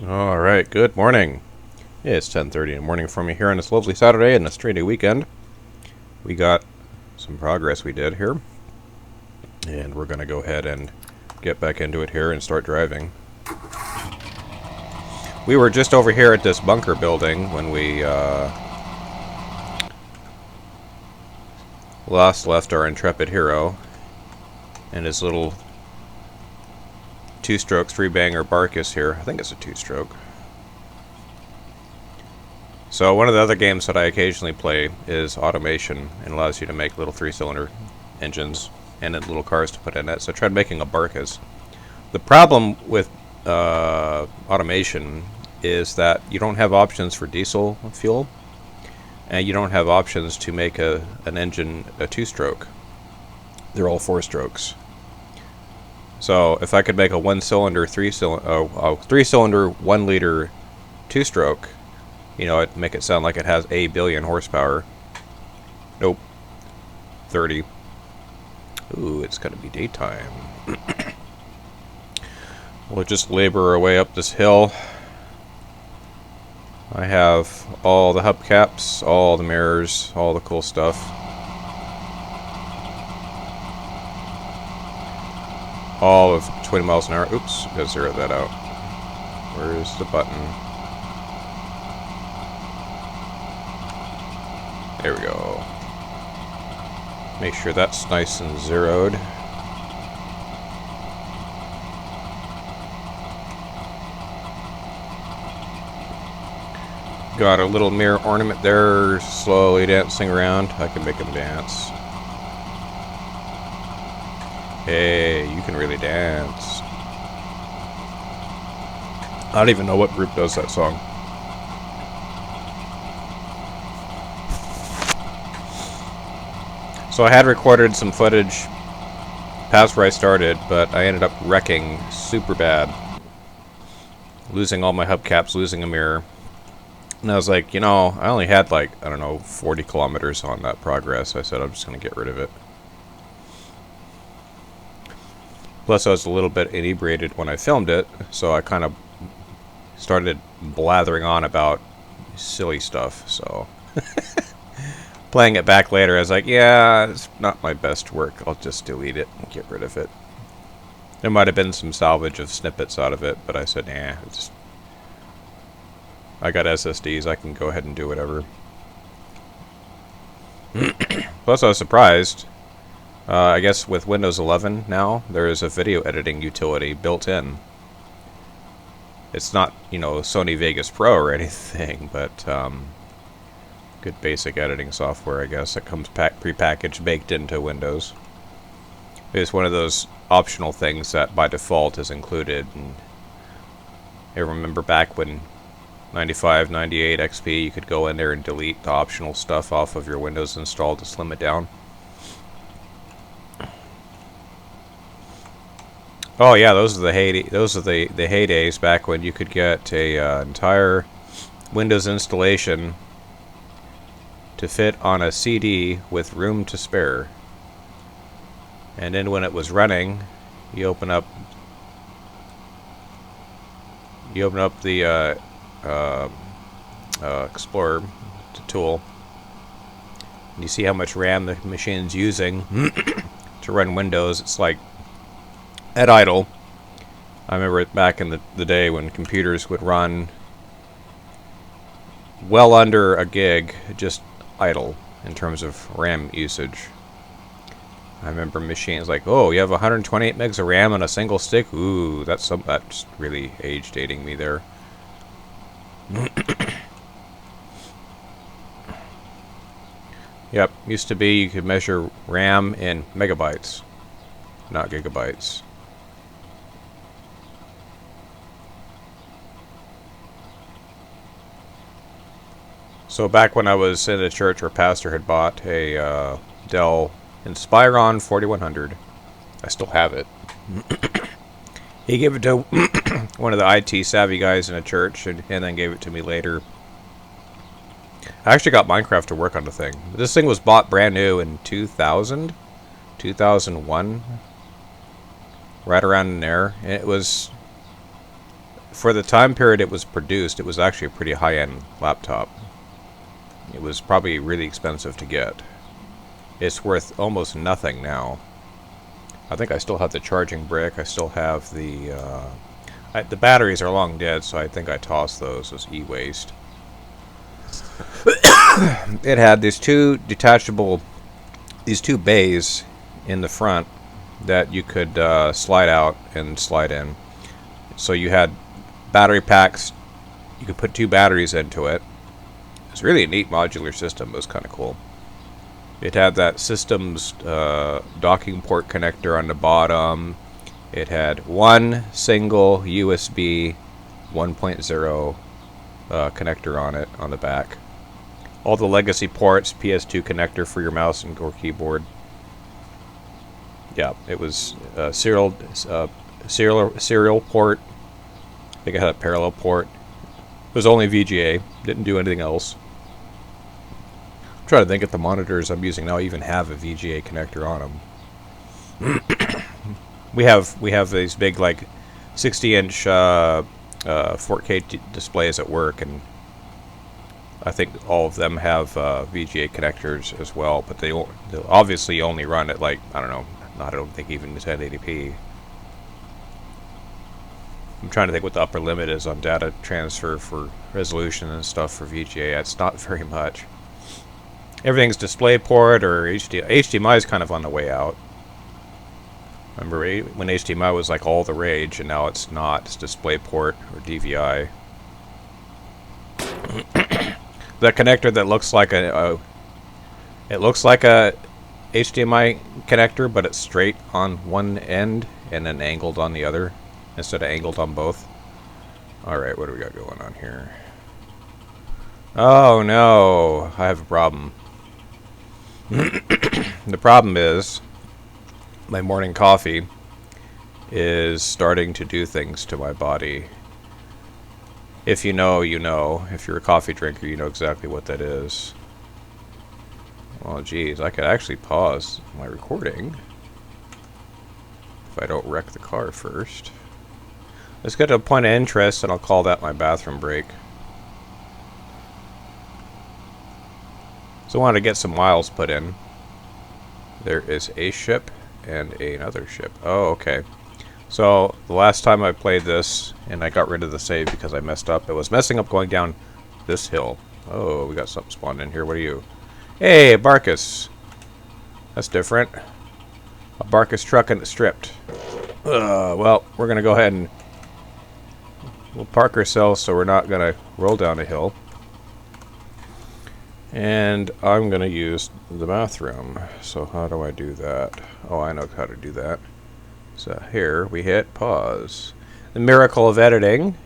All right, good morning. It's 10:30 in the morning for me here on this lovely Saturday and a straight day weekend. We got some progress we did here, and we're going to go ahead and get back into it here and start driving. We were just over here at this bunker building when we left our intrepid hero and his little two-stroke three-banger Barkus here. I think it's a two-stroke. So one of the other games that I occasionally play is automation, and allows you to make little three-cylinder engines and then little cars to put in it. So I tried making a Barkus. The problem with automation is that you don't have options for diesel fuel, and you don't have options to make an engine a two-stroke. They're all four-strokes. So if I could make a one-cylinder, three-cylinder, 1-liter two-stroke, you know, it'd make it sound like it has a billion horsepower. Nope. 30. Ooh, it's gonna be daytime. We'll just labor our way up this hill. I have all the hubcaps, all the mirrors, all the cool stuff. All of 20 miles an hour. Oops, gotta zero that out. Where's the button? There we go. Make sure that's nice and zeroed. Got a little mirror ornament there, slowly dancing around. I can make him dance. Hey, you can really dance. I don't even know what group does that song. So I had recorded some footage past where I started, but I ended up wrecking super bad. Losing all my hubcaps, losing a mirror. And I was like, you know, I only had like, I don't know, 40 kilometers on that progress. I said I'm just going to get rid of it. Plus I was a little bit inebriated when I filmed it, so I kind of started blathering on about silly stuff, so... Playing it back later, I was like, yeah, it's not my best work. I'll just delete it and get rid of it. There might have been some salvage of snippets out of it, but I said, nah, I got SSDs, I can go ahead and do whatever. Plus, I was surprised. I guess with Windows 11 now, there is a video editing utility built in. It's not, you know, Sony Vegas Pro or anything, but good basic editing software, I guess. It comes pre-packaged, baked into Windows. It's one of those optional things that by default is included. And I remember back when 95, 98 XP, you could go in there and delete the optional stuff off of your Windows install to slim it down. Oh yeah, those are the heydays back when you could get a entire Windows installation to fit on a CD with room to spare. And then when it was running, you open up the Explorer tool, and you see how much RAM the machine's using to run Windows. It's like at idle. I remember it back in the day when computers would run well under a gig, just idle in terms of RAM usage. I remember machines like, oh, you have 128 megs of RAM on a single stick. Ooh, that's really age dating me there. Yep, used to be you could measure RAM in megabytes, not gigabytes. So back when I was in a church, our pastor had bought a Dell Inspiron 4100. I still have it. He gave it to one of the IT savvy guys in a church, and then gave it to me later. I actually got Minecraft to work on the thing. This thing was bought brand new in 2000, 2001, right around in there. And it was For the time period it was produced, it was actually a pretty high-end laptop. It was probably really expensive to get. It's worth almost nothing now. I think I still have the charging brick. I still have the batteries are long dead, so I think I tossed those as e-waste. It had these two bays in the front that you could slide out and slide in. So you had battery packs. You could put 2 batteries into it. It's really a neat modular system. It was kind of cool. It had that system's docking port connector on the bottom. It had one single USB 1.0 connector on it on the back. All the legacy ports, PS2 connector for your mouse and or keyboard. Yeah, it was serial port. I think it had a parallel port. It was only VGA. Didn't do anything else. I'm trying to think if the monitors I'm using now even have a VGA connector on them. we have these big like 60-inch 4K displays at work, and I think all of them have VGA connectors as well, but they'll obviously only run at like, I don't think even 1080p. I'm trying to think what the upper limit is on data transfer for resolution and stuff for VGA. It's not very much. Everything's DisplayPort or HDMI. HDMI is kind of on the way out. Remember when HDMI was like all the rage, and now it's not. It's DisplayPort or DVI. That connector that looks like a HDMI connector, but it's straight on one end and then angled on the other instead of angled on both. Alright, what do we got going on here? Oh no, I have a problem. The problem is my morning coffee is starting to do things to my body. If you know, you know. If you're a coffee drinker, you know exactly what that is. Oh, geez, I could actually pause my recording if I don't wreck the car first. Let's get to a point of interest, and I'll call that my bathroom break. So I wanted to get some miles put in. There is a ship and another ship. Oh, okay. So the last time I played this, and I got rid of the save because I messed up, it was messing up going down this hill. Oh, we got something spawned in here. What are you? Hey, a Barkus. That's different. A Barkus truck and it's stripped. Well, we're going to go ahead and we'll park ourselves so we're not going to roll down a hill. And I'm going to use the bathroom. So how do I do that? Oh, I know how to do that. So here we hit pause. The miracle of editing.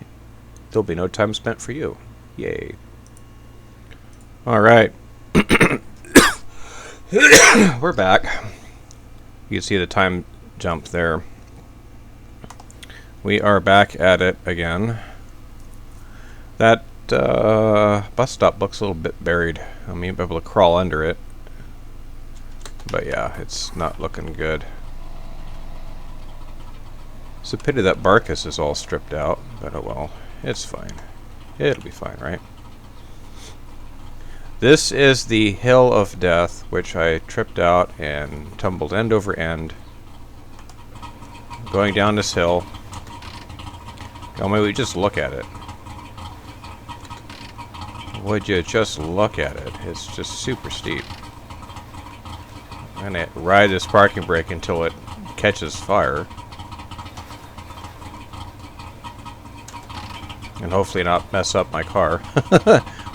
There'll be no time spent for you. Yay. Alright. We're back. You can see the time jump there. We are back at it again. That bus stop looks a little bit buried. I mean, be able to crawl under it. But yeah, it's not looking good. It's a pity that Barkus is all stripped out, but oh well. It's fine. It'll be fine, right? This is the Hill of Death, which I tripped out and tumbled end over end. Going down this hill. Oh, maybe we just look at it. Would you just look at it? It's just super steep. I'm gonna ride this parking brake until it catches fire. And hopefully not mess up my car.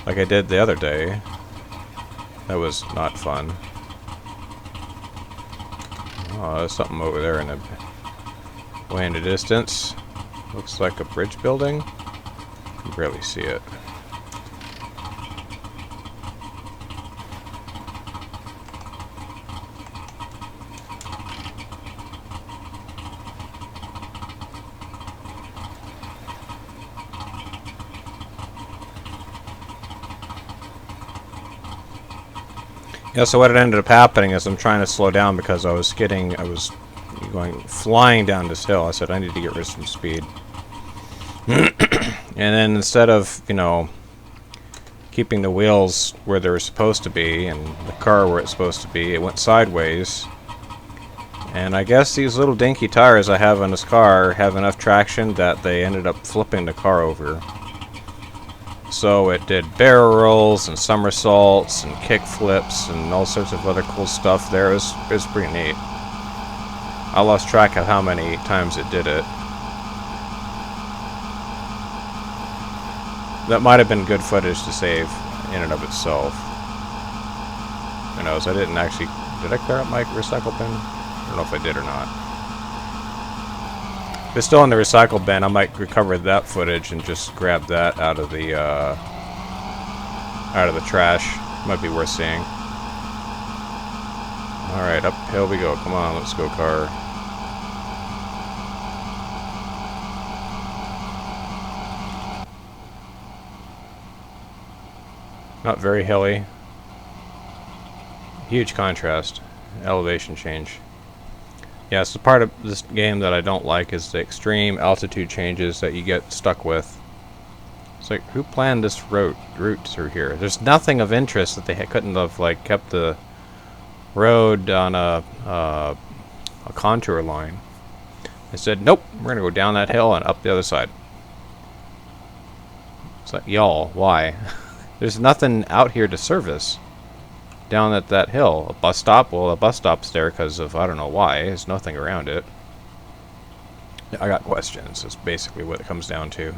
Like I did the other day. That was not fun. Oh, there's something over there in the way in the distance. Looks like a bridge building. You can barely see it. Yeah, so what ended up happening is I'm trying to slow down because I was going flying down this hill. I said I need to get rid of some speed. And then instead of, you know, keeping the wheels where they were supposed to be and the car where it's supposed to be, it went sideways. And I guess these little dinky tires I have on this car have enough traction that they ended up flipping the car over. So it did barrel rolls and somersaults and kick flips and all sorts of other cool stuff there. It was pretty neat. I lost track of how many times it did it. That might have been good footage to save in and of itself. Who knows? I didn't actually... Did I clear out my recycle bin? I don't know if I did or not. If it's still in the recycle bin, I might recover that footage and just grab that out of the trash. Might be worth seeing. Alright, uphill we go. Come on, let's go, car. Not very hilly. Huge contrast. Elevation change. Yeah, so part of this game that I don't like is the extreme altitude changes that you get stuck with. It's like, who planned this route through here? There's nothing of interest that they couldn't have, like, kept the road on a contour line. They said, nope, we're gonna go down that hill and up the other side. It's like, y'all, why? There's nothing out here to service down at that hill. A bus stop? Well, a bus stop's there because of, I don't know why. There's nothing around it. I got questions. That's basically what it comes down to.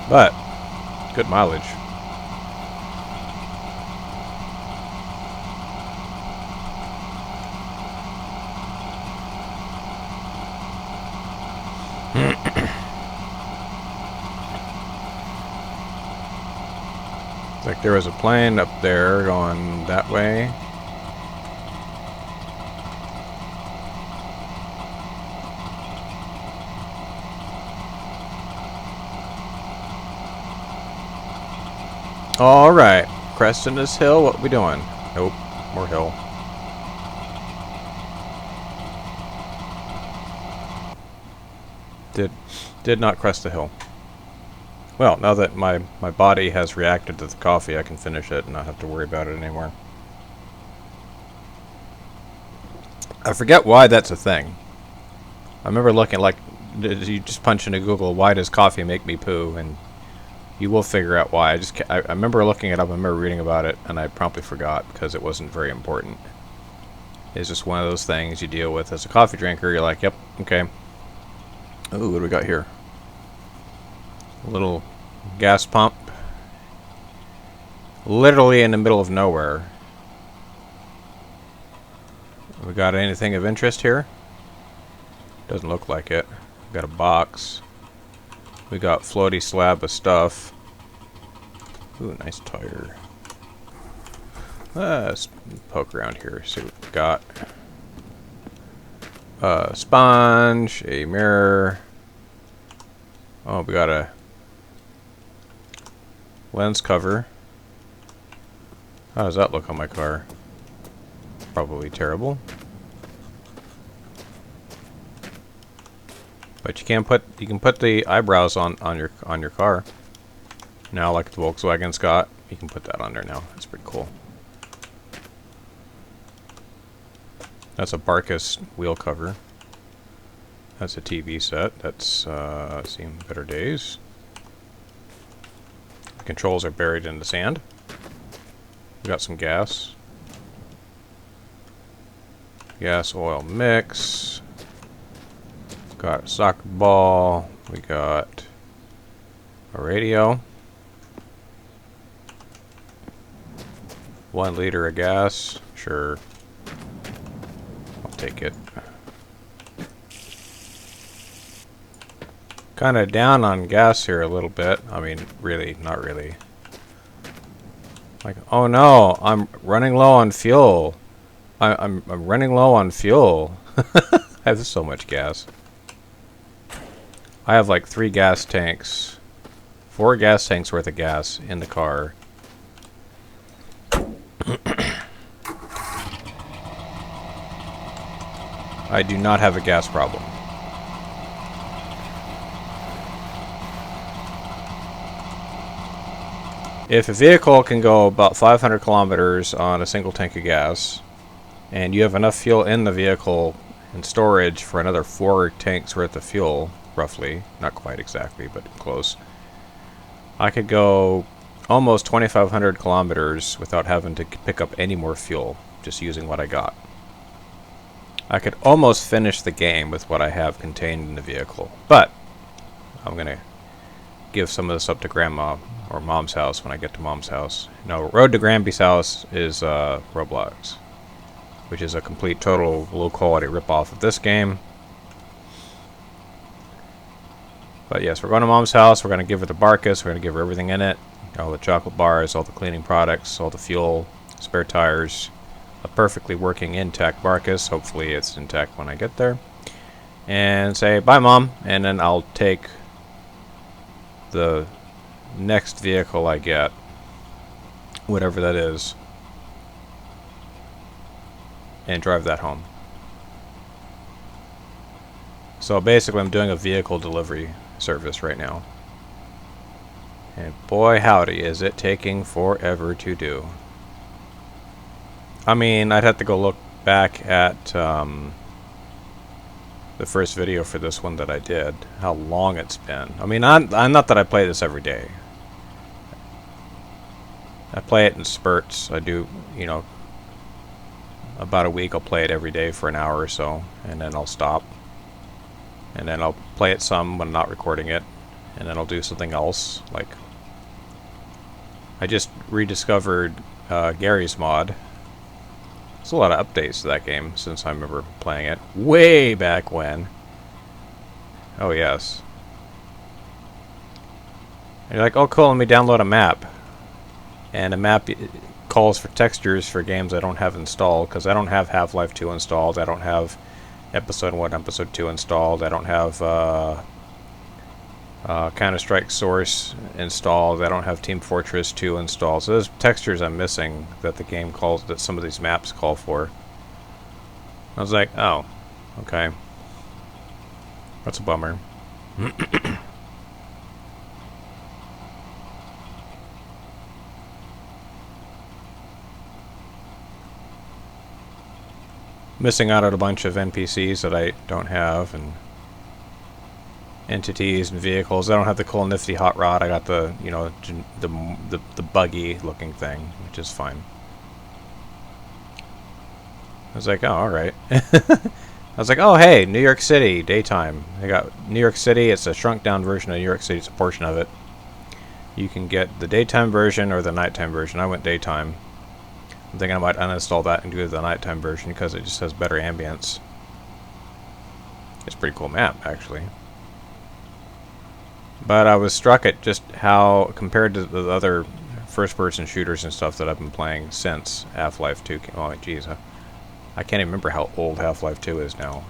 But, good mileage. Like there was a plane up there going that way. Alright, cresting this hill, what we doing? Nope, more hill. Did not crest the hill. Well, now that my body has reacted to the coffee, I can finish it and not have to worry about it anymore. I forget why that's a thing. I remember looking like, you just punch into Google, why does coffee make me poo? And you will figure out why. I remember looking it up, I remember reading about it, and I promptly forgot because it wasn't very important. It's just one of those things you deal with as a coffee drinker. You're like, yep, okay. Ooh, what do we got here? A little gas pump. Literally in the middle of nowhere. We got anything of interest here? Doesn't look like it. We got a box. We got floaty slab of stuff. Ooh, nice tire. Let's poke around here, see what we got. Sponge, a mirror. Oh, we got a lens cover. How does that look on my car? Probably terrible. But you can put the eyebrows on your car. Now, like the Volkswagen's got, you can put that on there now. That's pretty cool. That's a Barkus wheel cover. That's a TV set. That's seen better days. The controls are buried in the sand. We got some gas. Gas oil mix. Got a soccer ball. We got a radio. 1 liter of gas. Sure. I'll take it. Kind of down on gas here a little bit. I mean, really, not really. Like, oh no, I'm running low on fuel. I'm running low on fuel. I have so much gas. I have like 3 gas tanks. 4 gas tanks worth of gas in the car. I do not have a gas problem. If a vehicle can go about 500 kilometers on a single tank of gas, and you have enough fuel in the vehicle and storage for another 4 tanks worth of fuel, roughly, not quite exactly, but close, I could go almost 2,500 kilometers without having to pick up any more fuel, just using what I got. I could almost finish the game with what I have contained in the vehicle, but I'm going to give some of this up to Grandma or Mom's house when I get to Mom's house. No, Road to Granby's house is Roblox, which is a complete, total, low-quality ripoff of this game. But yes, we're going to Mom's house. We're going to give it to Barkus. We're going to give her everything in it. All the chocolate bars, all the cleaning products, all the fuel, spare tires, a perfectly working intact Barkus. Hopefully it's intact when I get there. And say, bye, Mom. And then I'll take the next vehicle I get, whatever that is, and drive that home. So basically I'm doing a vehicle delivery service right now. And boy howdy is it taking forever to do. I mean, I'd have to go look back at the first video for this one that I did, how long it's been. I mean, I'm not that I play this every day. I play it in spurts. I do, you know, about a week I'll play it every day for an hour or so, and then I'll stop. And then I'll play it some when I'm not recording it, and then I'll do something else. Like, I just rediscovered Gary's mod. There's a lot of updates to that game since I remember playing it way back when. Oh yes. And you're like, oh cool, let me download a map. And a map calls for textures for games I don't have installed, because I don't have Half-Life 2 installed, I don't have Episode 1, Episode 2 installed, I don't have Counter-Strike Source installed, I don't have Team Fortress 2 installed. So there's textures I'm missing that the game calls, that some of these maps call for. I was like, oh, okay. That's a bummer. Missing out on a bunch of NPCs that I don't have, and entities and vehicles. I don't have the cool nifty hot rod. I got the, you know, the buggy looking thing, which is fine. I was like, oh, alright. I was like, oh, hey, New York City, daytime. I got New York City. It's a shrunk down version of New York City. It's a portion of it. You can get the daytime version or the nighttime version. I went daytime. I'm thinking I might uninstall that and do the nighttime version because it just has better ambience. It's a pretty cool map, actually. But I was struck at just how, compared to the other first-person shooters and stuff that I've been playing since Half-Life 2 came. Oh, geez. I can't even remember how old Half-Life 2 is now.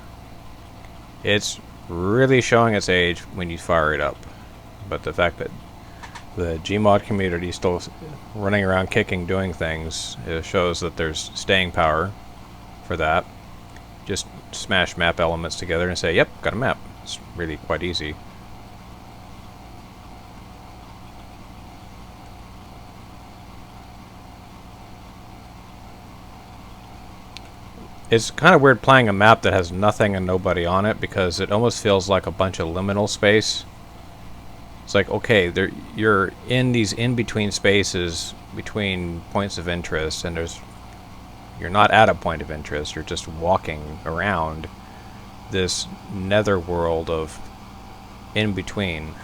It's really showing its age when you fire it up. But the fact that the Gmod community is still running around kicking, doing things, it shows that there's staying power for that. Just smash map elements together and say, yep, got a map. It's really quite easy. It's kind of weird playing a map that has nothing and nobody on it, because it almost feels like a bunch of liminal space. It's like, okay, you're in these in-between spaces between points of interest, and you're not at a point of interest, you're just walking around this netherworld of in-between.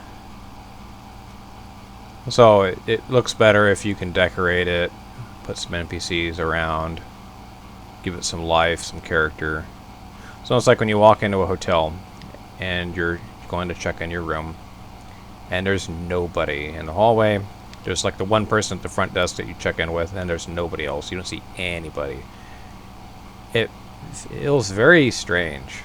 So it looks better if you can decorate it, put some NPCs around, give it some life, some character. So it's like when you walk into a hotel and you're going to check in your room, and there's nobody in the hallway. There's like the one person at the front desk that you check in with, and there's nobody else. You don't see anybody. It feels very strange.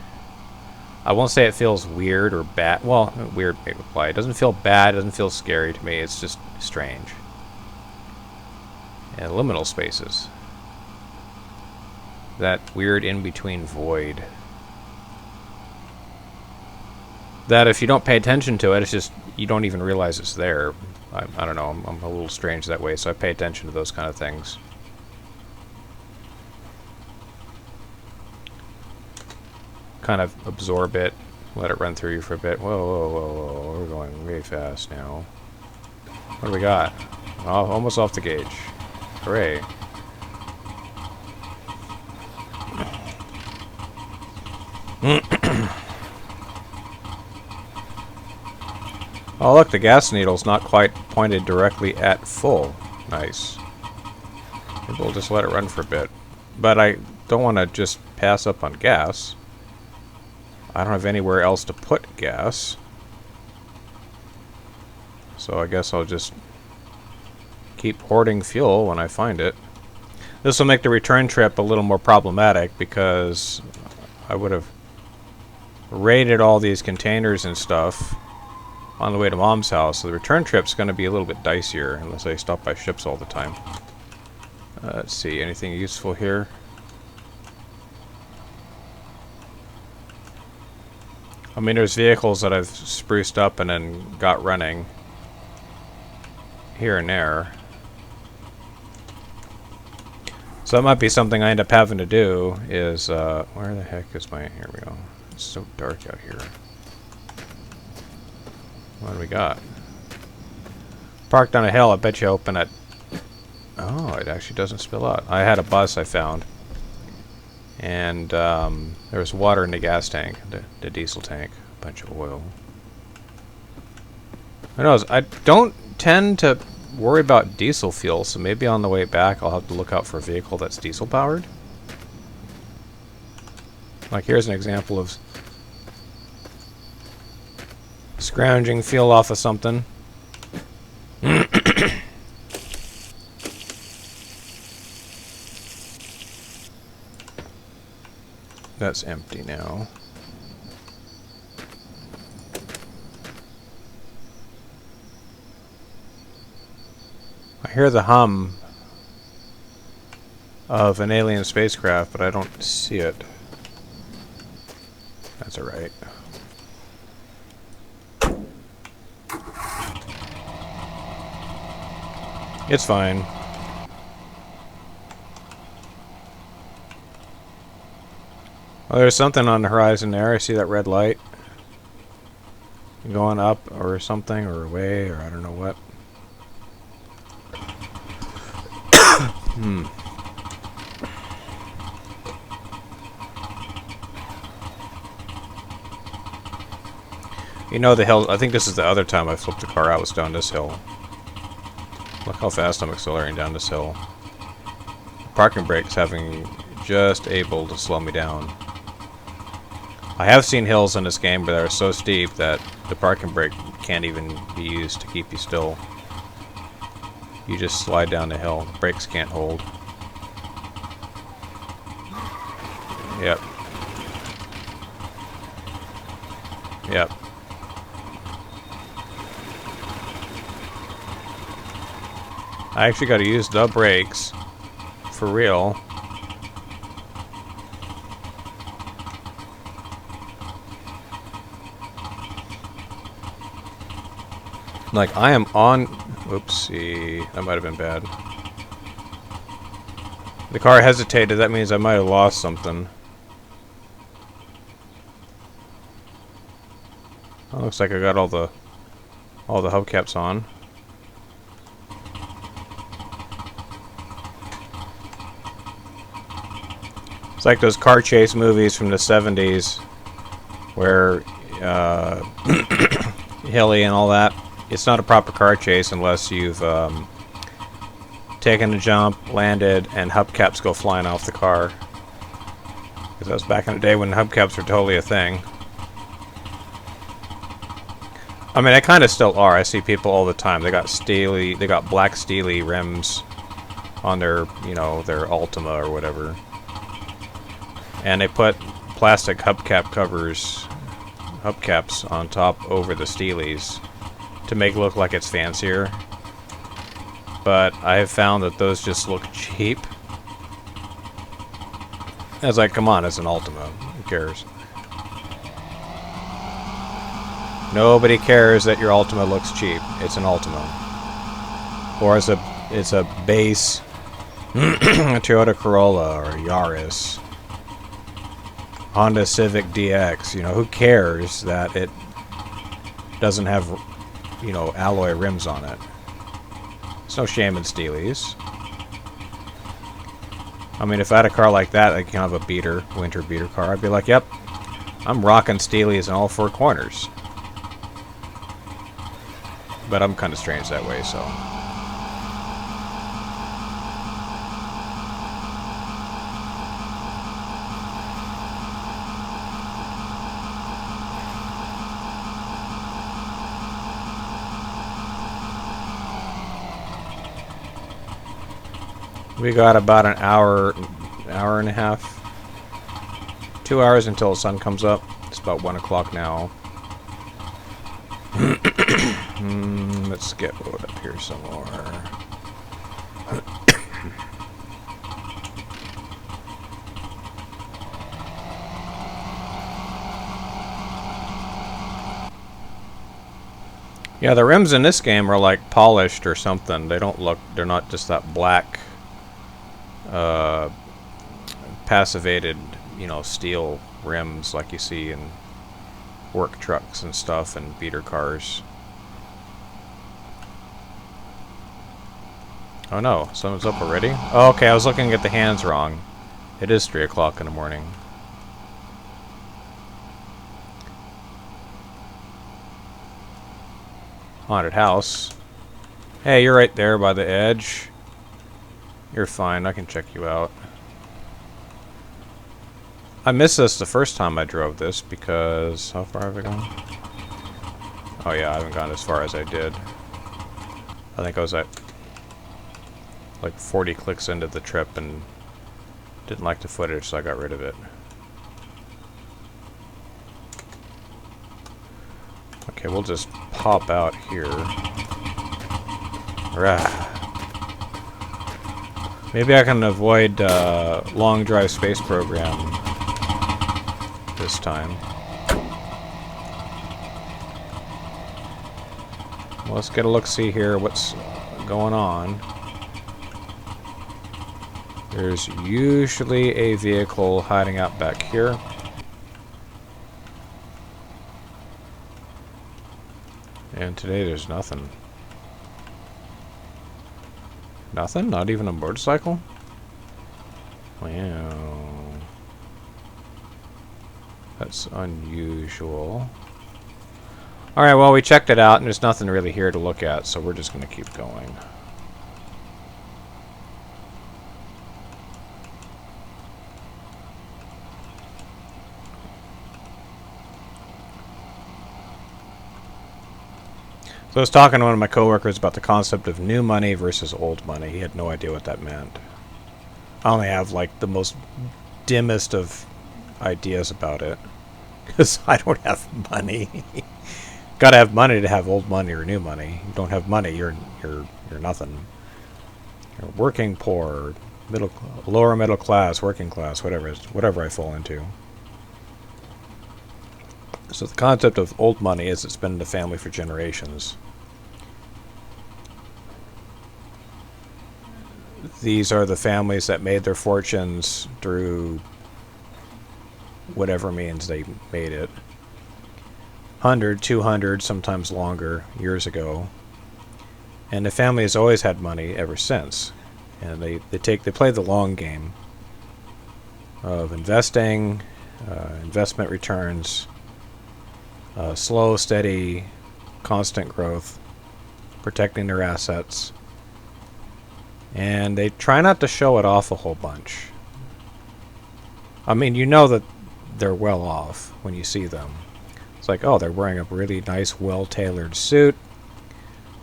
I won't say it feels weird or bad. Well, weird may apply. It doesn't feel bad. It doesn't feel scary to me. It's just strange. And liminal spaces. That weird in-between void. That if you don't pay attention to it, it's just, you don't even realize it's there. I don't know, I'm a little strange that way, so I pay attention to those kind of things. Kind of absorb it, let it run through you for a bit. Whoa, whoa, whoa, whoa, we're going way fast now. What do we got? Oh, almost off the gauge. Hooray. Oh look, the gas needle's not quite pointed directly at full. Nice. Maybe we'll just let it run for a bit. But I don't want to just pass up on gas. I don't have anywhere else to put gas. So I guess I'll just keep hoarding fuel when I find it. This will make the return trip a little more problematic because I would have raided all these containers and stuff on the way to Mom's house. So the return trip's going to be a little bit dicier unless I stop by ships all the time. Let's see, anything useful here? I mean, there's vehicles that I've spruced up and then got running here and there. So that might be something I end up having to do is, where the heck is my, here we go. It's so dark out here. What do we got? Parked on a hill, I bet you open it. Oh, it actually doesn't spill out. I had a bus I found. And there was water in the gas tank, the diesel tank. A bunch of oil. Who knows? I don't tend to worry about diesel fuel, so maybe on the way back I'll have to look out for a vehicle that's diesel powered. Like here's an example of scrounging fuel off of something. That's empty now. I hear the hum of an alien spacecraft, but I don't see it. That's alright. It's fine. Oh, there's something on the horizon there. I see that red light. Going up or something, or away, or I don't know what. You know the hill, I think this is the other time I flipped the car out, was down this hill. Look how fast I'm accelerating down this hill. Parking brake's having just able to slow me down. I have seen hills in this game but they're so steep that the parking brake can't even be used to keep you still. You just slide down the hill. Brakes can't hold. Yep. Yep. I actually got to use the brakes for real. Like I am on. Oopsie, that might have been bad. The car hesitated. That means I might have lost something. Oh, looks like I got all the hubcaps on. It's like those car chase movies from the 70s where hilly and all that. It's not a proper car chase unless you've taken a jump, landed, and hubcaps go flying off the car. Because that was back in the day when hubcaps were totally a thing. I mean, they kind of still are. I see people all the time. They got black steely rims on their, you know, their Altima or whatever. And they put plastic hubcap covers, hubcaps on top over the steelies to make it look like it's fancier. But I have found that those just look cheap. I was like, come on, it's an Altima. Who cares? Nobody cares that your Altima looks cheap. It's an Altima. or it's a base Toyota Corolla or Yaris, Honda Civic DX. You know, who cares that it doesn't have, you know, alloy rims on it? There's no shame in Steelies. I mean, if I had a car like that, like kind of a beater, winter beater car, I'd be like, yep, I'm rocking Steelies in all four corners. But I'm kind of strange that way, so. We got about an hour and a half. 2 hours until the sun comes up. It's about 1 o'clock now. Let's get load up here some more. Yeah, the rims in this game are like polished or something. They don't look, they're not just that black passivated, you know, steel rims like you see in work trucks and stuff and beater cars. Oh no, someone's up already? Oh, okay, I was looking at the hands wrong. It is 3 o'clock in the morning. Haunted house. Hey, you're right there by the edge. You're fine, I can check you out. I missed this the first time I drove this because... How far have I gone? Oh yeah, I haven't gone as far as I did. I think I was at like 40 clicks into the trip and didn't like the footage, so I got rid of it. Okay, we'll just pop out here. Rah. Maybe I can avoid long drive space program this time. Well, let's get a look-see here. What's going on? There's usually a vehicle hiding out back here. And today there's nothing. Nothing? Not even a motorcycle? Wow. That's unusual. Alright, well, we checked it out, and there's nothing really here to look at, so we're just going to keep going. So I was talking to one of my coworkers about the concept of new money versus old money. He had no idea what that meant. I only have like the most dimmest of ideas about it, because I don't have money. Gotta have money to have old money or new money. You don't have money, you're nothing. You're working poor, lower middle class, working class, whatever I fall into. So the concept of old money is it's been in the family for generations. These are the families that made their fortunes through whatever means they made it. 100, 200, sometimes longer, years ago. And the family has always had money ever since. And they play the long game of investing, investment returns, slow, steady, constant growth, protecting their assets, and they try not to show it off a whole bunch. I mean, you know that they're well off when you see them. It's like, oh, they're wearing a really nice, well-tailored suit.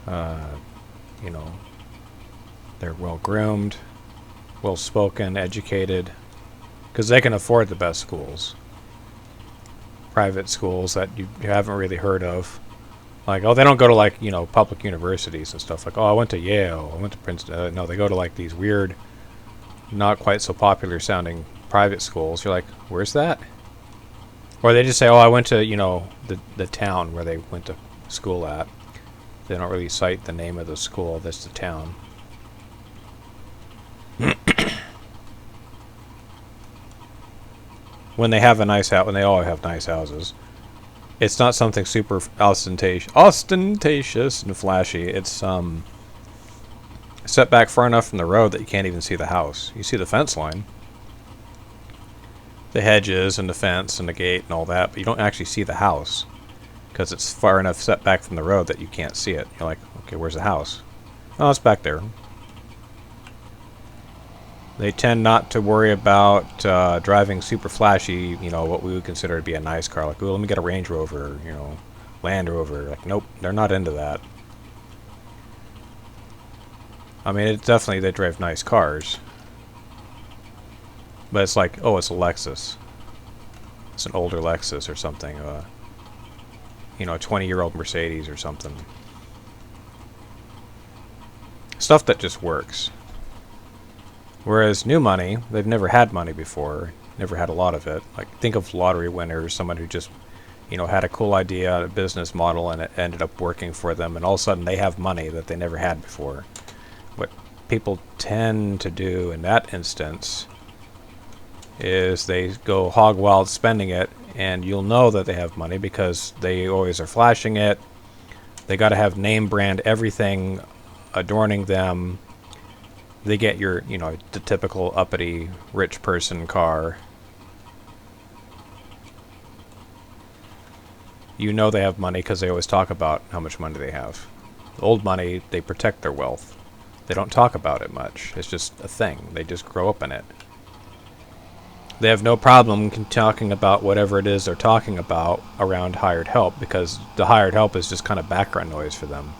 You know, they're well-groomed, well-spoken, educated, because they can afford the best schools. Private schools that you haven't really heard of. Like, oh, they don't go to, like, you know, public universities and stuff. Like, oh, I went to Yale, I went to Princeton. No, they go to, like, these weird, not quite so popular sounding private schools. You're like, where's that? Or they just say, oh, I went to, you know, the town where they went to school at. They don't really cite the name of the school. That's the town. When they have a nice house, when they all have nice houses, it's not something super ostentatious and flashy. It's set back far enough from the road that you can't even see the house. You see the fence line, the hedges and the fence and the gate and all that, but you don't actually see the house because it's far enough set back from the road that you can't see it. You're like, okay, where's the house? Oh, it's back there. They tend not to worry about driving super flashy, you know, what we would consider to be a nice car. Like, ooh, let me get a Range Rover, you know, Land Rover. Like, nope, they're not into that. I mean, it's definitely, they drive nice cars. But it's like, oh, it's a Lexus. It's an older Lexus or something. You know, a 20-year-old Mercedes or something. Stuff that just works. Whereas new money, they've never had money before, never had a lot of it. Like, think of lottery winners, someone who just, you know, had a cool idea, a business model, and it ended up working for them, and all of a sudden they have money that they never had before. What people tend to do in that instance is they go hog wild spending it, and you'll know that they have money because they always are flashing it. They got to have name brand everything adorning them. They get your, you know, the typical uppity rich person car. You know they have money because they always talk about how much money they have. Old money, they protect their wealth. They don't talk about it much. It's just a thing. They just grow up in it. They have no problem talking about whatever it is they're talking about around hired help because the hired help is just kind of background noise for them.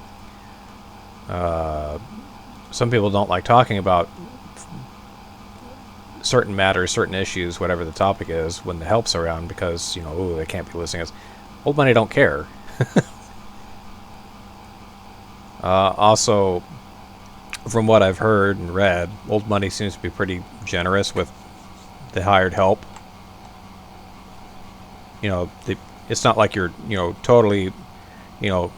Some people don't like talking about certain matters, certain issues, whatever the topic is, when the help's around because, you know, ooh, they can't be listening. Old money don't care. Also, from what I've heard and read, old money seems to be pretty generous with the hired help. You know, it's not like you're, you know, totally, you know,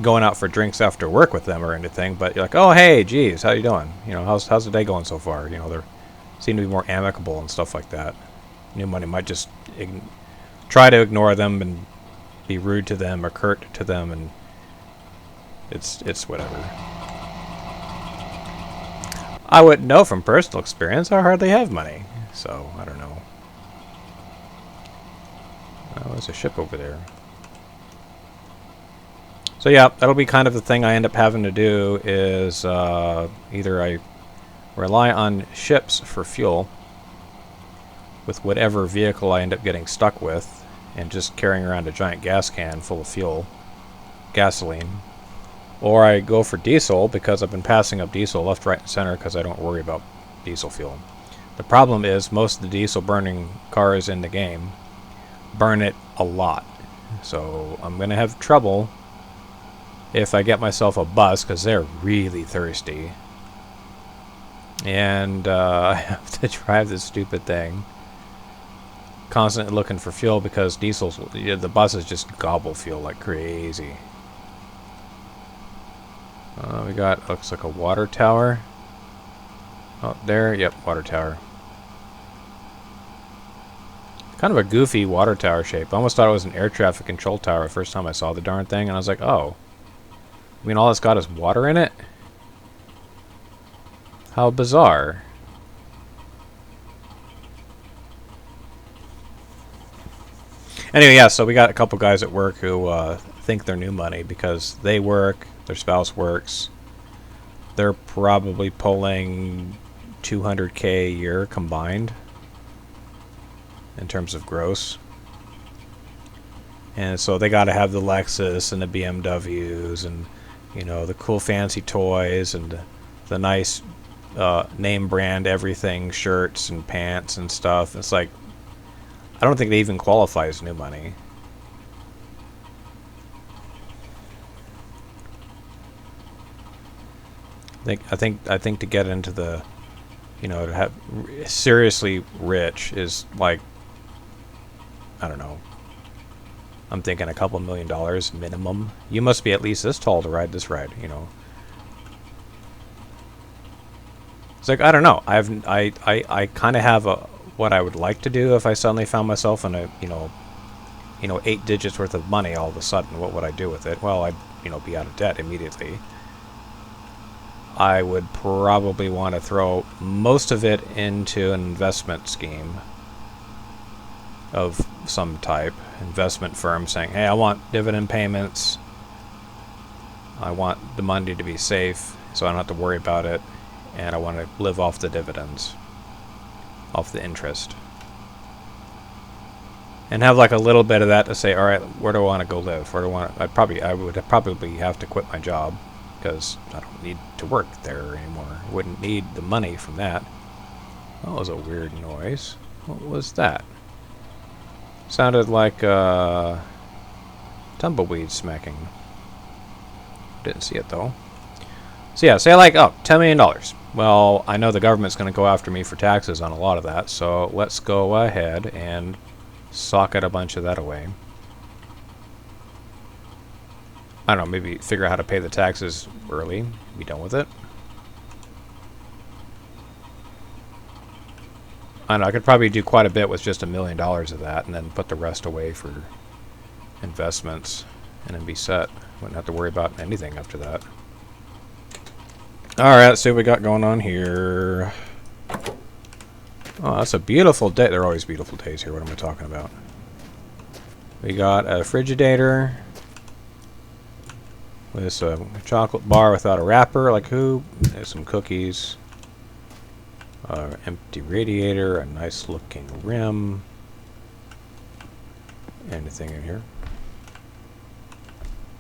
going out for drinks after work with them or anything, but you're like, oh, hey, geez, how you doing? You know, how's the day going so far? You know, they seem to be more amicable and stuff like that. New money might just try to ignore them and be rude to them or curt to them, and it's whatever. I wouldn't know from personal experience. I hardly have money, so I don't know. Oh, there's a ship over there. So yeah, that'll be kind of the thing I end up having to do is either I rely on ships for fuel with whatever vehicle I end up getting stuck with and just carrying around a giant gas can full of fuel, gasoline, or I go for diesel because I've been passing up diesel left, right, and center because I don't worry about diesel fuel. The problem is most of the diesel burning cars in the game burn it a lot. So I'm going to have trouble if I get myself a bus, because they're really thirsty. And I have to drive this stupid thing. Constantly looking for fuel because diesels, the buses just gobble fuel like crazy. We got, looks like a water tower. Oh, there, yep, water tower. Kind of a goofy water tower shape. I almost thought it was an air traffic control tower the first time I saw the darn thing, and I was like, oh. I mean, all it's got is water in it? How bizarre. Anyway, yeah, so we got a couple guys at work who think they're new money because they work, their spouse works. They're probably pulling $200K a year combined in terms of gross. And so they got to have the Lexus and the BMWs and, you know, the cool fancy toys and the nice name brand everything, shirts and pants and stuff. It's like, I don't think they even qualify as new money. I think to get into the, you know, to have seriously rich is like, I don't know, I'm thinking a couple $1 million minimum. You must be at least this tall to ride this ride, you know. It's like, I don't know. I kind of have what I would like to do if I suddenly found myself in a, you know, 8 digits worth of money all of a sudden. What would I do with it? Well, I'd, be out of debt immediately. I would probably want to throw most of it into an investment scheme of some type. Investment firm saying, hey, I want dividend payments. I want the money to be safe so I don't have to worry about it. And I want to live off the dividends, off the interest. And have like a little bit of that to say, all right, where do I want to go live? Where do I want to, I would probably have to quit my job because I don't need to work there anymore. I wouldn't need the money from that. That was a weird noise. What was that? Sounded like tumbleweed smacking. Didn't see it though. So yeah, say like, oh, $10 million. Well, I know the government's going to go after me for taxes on a lot of that, so let's go ahead and socket a bunch of that away. I don't know, maybe figure out how to pay the taxes early, be done with it. I don't know, I could probably do quite a bit with just $1 million of that and then put the rest away for investments and then be set. Wouldn't have to worry about anything after that. Alright, let's see what we got going on here. Oh, that's a beautiful day. They're always beautiful days here. What am I talking about? We got a Frigidator with a chocolate bar without a wrapper. Like who? There's some cookies. Empty radiator. A nice looking rim. Anything in here?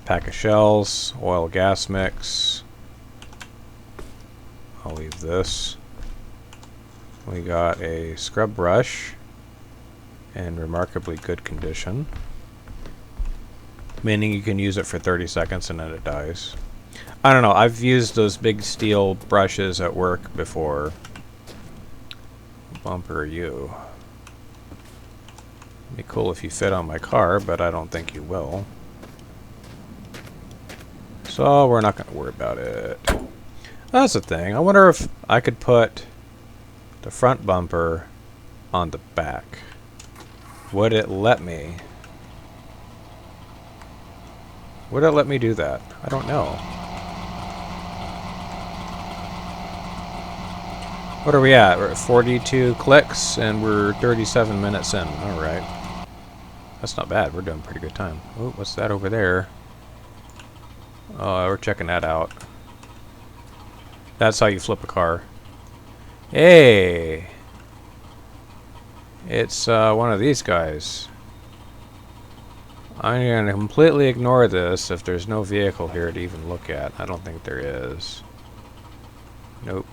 Pack of shells. Oil gas mix. I'll leave this. We got a scrub brush in remarkably good condition, meaning you can use it for 30 seconds and then it dies. I don't know, I've used those big steel brushes at work before. Bumper you. It'd be cool if you fit on my car, but I don't think you will. So we're not going to worry about it. That's the thing. I wonder if I could put the front bumper on the back. Would it let me? Would it let me do that? I don't know. What are we at? We're at 42 clicks and we're 37 minutes in. Alright. That's not bad. We're doing pretty good time. Oh, what's that over there? Oh, we're checking that out. That's how you flip a car. Hey! It's one of these guys. I'm going to completely ignore this if there's no vehicle here to even look at. I don't think there is. Nope.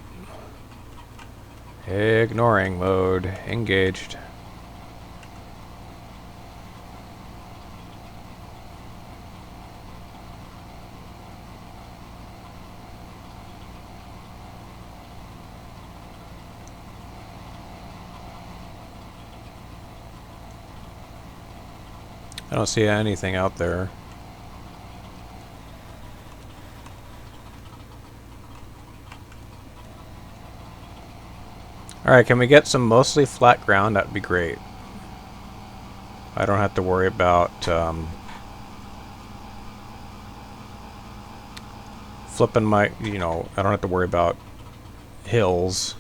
Ignoring mode. Engaged. I don't see anything out there. Alright, can we get some mostly flat ground? That'd be great. I don't have to worry about flipping my, I don't have to worry about hills.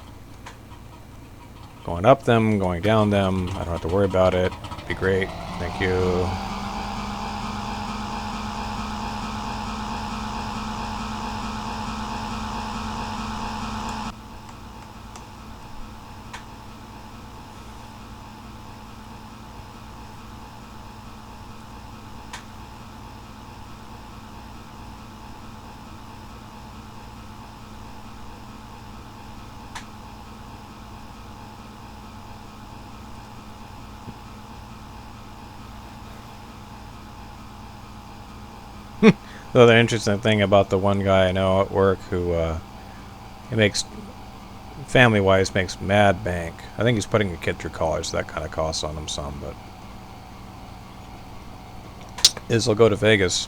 Going up them, going down them. I don't have to worry about it. It'd be great. Thank you. So the interesting thing about the one guy I know at work who he makes, family-wise, makes mad bank. I think he's putting a kid through college, so that kind of costs on him some, but is they'll go to Vegas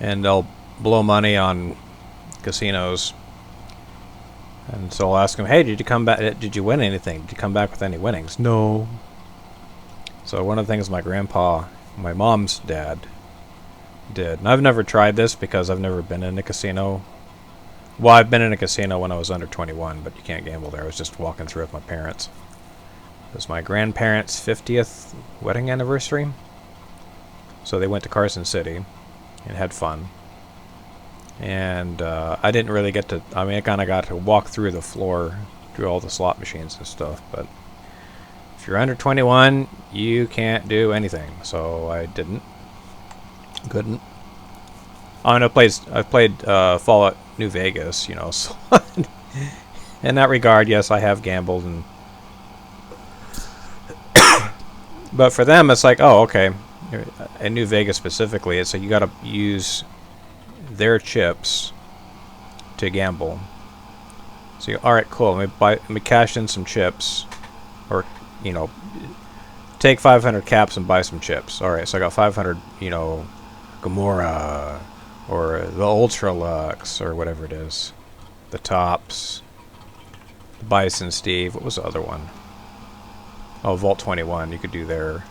and they'll blow money on casinos. And so I'll ask them, hey, did you come back? Did you win anything? Did you come back with any winnings? No. So one of the things my grandpa, my mom's dad, did, and I've never tried this because I've never been in a casino. Well, I've been in a casino when I was under 21, but you can't gamble there. I was just walking through with my parents. It was my grandparents' 50th wedding anniversary. So they went to Carson City and had fun. And I didn't really get to, I mean, I kind of got to walk through the floor, through all the slot machines and stuff. But if you're under 21, you can't do anything. So I didn't. Couldn't. I mean, I've played Fallout New Vegas, you know, so in that regard, yes, I have gambled. But for them, it's like, oh, okay. In New Vegas specifically, it's like you got to use their chips to gamble. So, all right, cool. Let me cash in some chips, or you know, take 500 caps and buy some chips. All right, so I got 500, you know, Gamora, or the Ultra Lux, or whatever it is, the Tops, the Bison Steve. What was the other one? Oh, Vault 21. You could do there.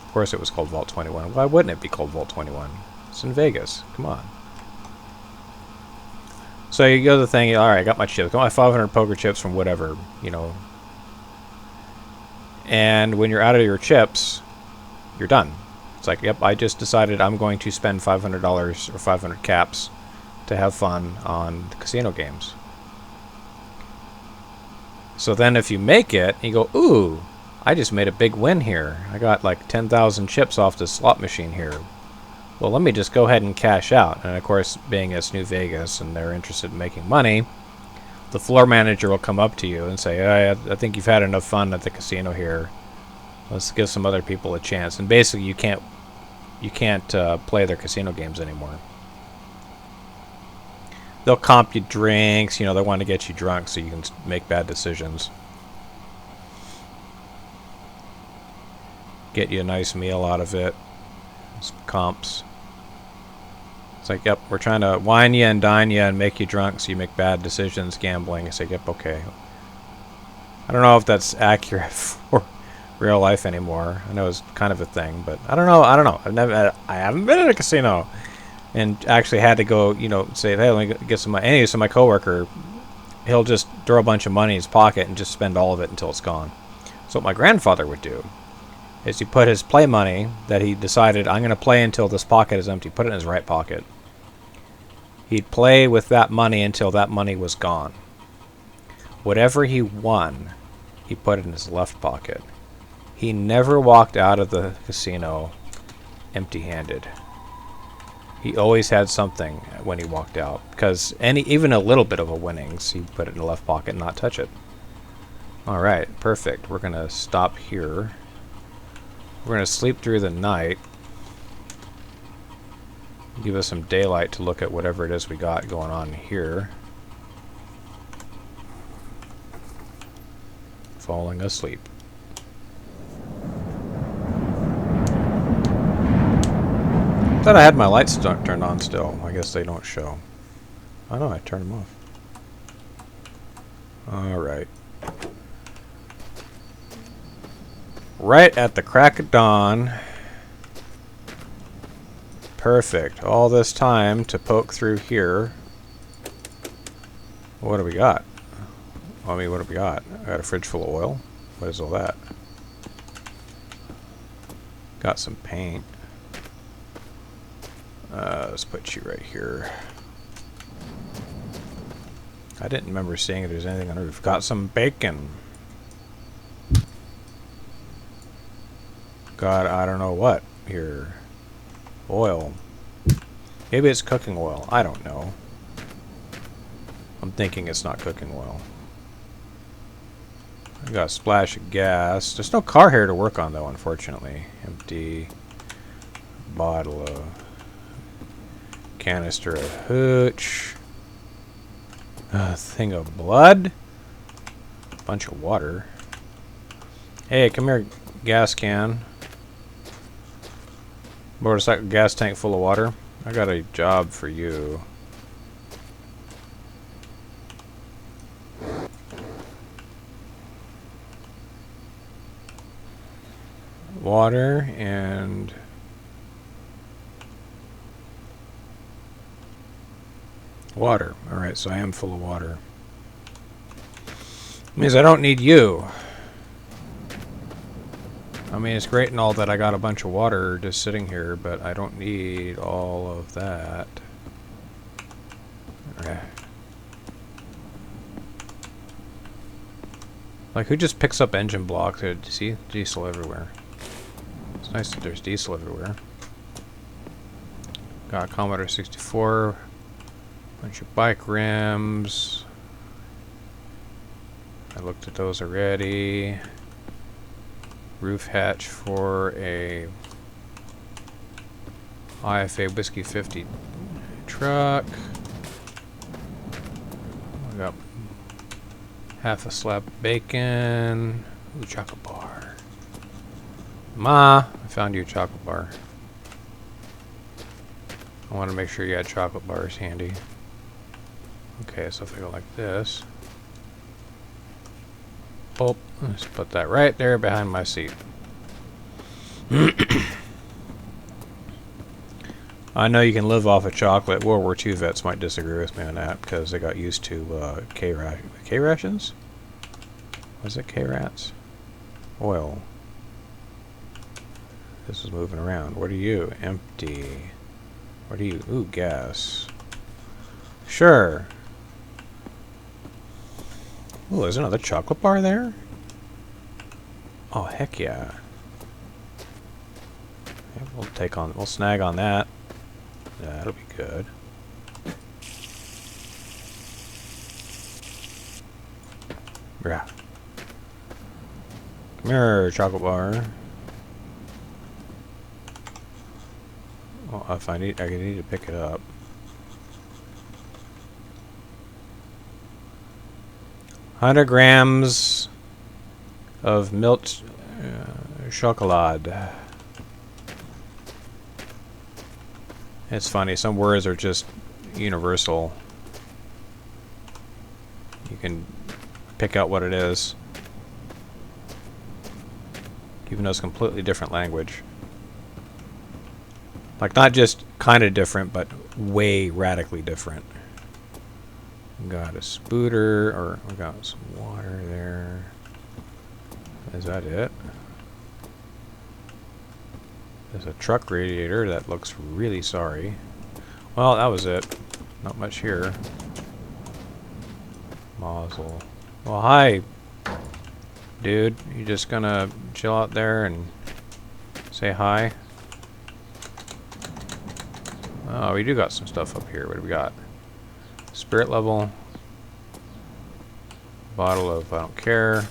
Of course, it was called Vault 21. Why wouldn't it be called Vault 21? It's in Vegas. Come on. So you go to the thing, alright, I got my chips. Got my 500 poker chips from whatever, you know. And when you're out of your chips, you're done. It's like, yep, I just decided I'm going to spend $500 or 500 caps to have fun on the casino games. So then if you make it, you go, ooh, I just made a big win here. I got like 10,000 chips off the slot machine here. Well, let me just go ahead and cash out. And of course, being it's New Vegas and they're interested in making money, the floor manager will come up to you and say, hey, I think you've had enough fun at the casino here. Let's give some other people a chance. And basically, you can't play their casino games anymore. They'll comp you drinks. You know, they want to get you drunk so you can make bad decisions. Get you a nice meal out of it. Some comps. It's like, yep, we're trying to wine you and dine you and make you drunk so you make bad decisions gambling. I say, yep, okay. I don't know if that's accurate for real life anymore. I know it's kind of a thing, but I don't know. I haven't been in a casino and actually had to go, you know, say, hey, let me get some money. Anyway, so my coworker, he'll just throw a bunch of money in his pocket and just spend all of it until it's gone. So what my grandfather would do is he put his play money that he decided, I'm going to play until this pocket is empty, put it in his right pocket. He'd play with that money until that money was gone. Whatever he won, he put it in his left pocket. He never walked out of the casino empty-handed. He always had something when he walked out, because even a little bit of a winnings, he'd put it in the left pocket and not touch it. Alright, perfect. We're going to stop here. We're going to sleep through the night. Give us some daylight to look at whatever it is we got going on here. Falling asleep. Thought I had my lights turned on still. I guess they don't show. Oh no, I turned them off. Alright. Right at the crack of dawn. Perfect. All this time to poke through here. What do we got? I mean, what do we got? I got a fridge full of oil. What is all that? Got some paint. Let's put you right here. I didn't remember seeing if there's anything on the roof. Got some bacon. Got I don't know what here. Oil. Maybe it's cooking oil. I don't know. I'm thinking it's not cooking oil. I got a splash of gas. There's no car here to work on though, unfortunately. Empty bottle of canister of hooch. A thing of blood. Bunch of water. Hey, come here, gas can. Motorcycle gas tank full of water. I got a job for you. Water and water. Alright, so I am full of water. Means I don't need you. I mean, it's great and all that I got a bunch of water just sitting here, but I don't need all of that. Okay. Like, who just picks up engine blocks? See? Diesel everywhere. It's nice that there's diesel everywhere. Got a Commodore 64. Bunch of bike rims. I looked at those already. Roof hatch for a IFA Whiskey 50 truck. I got half a slab of bacon. Ooh, chocolate bar. Ma, I found you a chocolate bar. I want to make sure you had chocolate bars handy. Okay, so if I go like this. Oh, let's put that right there behind my seat. I know you can live off of chocolate. World War II vets might disagree with me on that because they got used to K-rations? Was it K-rats? Oil. This is moving around. What are you? Empty. What are you? Ooh, gas. Sure. Ooh, there's another chocolate bar there? Oh, heck yeah. Okay, we'll snag on that. Yeah, that'll be good. Yeah. Come here, chocolate bar. Well, if I need to pick it up. 100 grams of milk chocolate. It's funny, some words are just universal. You can pick out what it is, even though it's completely different language. Like, not just kind of different, but way radically different. We got a spooter, or we got some water there. Is that it? There's a truck radiator that looks really sorry. Well, that was it. Not much here. Nozzle. Well, hi, dude. You just gonna chill out there and say hi? Oh, we do got some stuff up here. What do we got? Spirit level. Bottle of I don't care.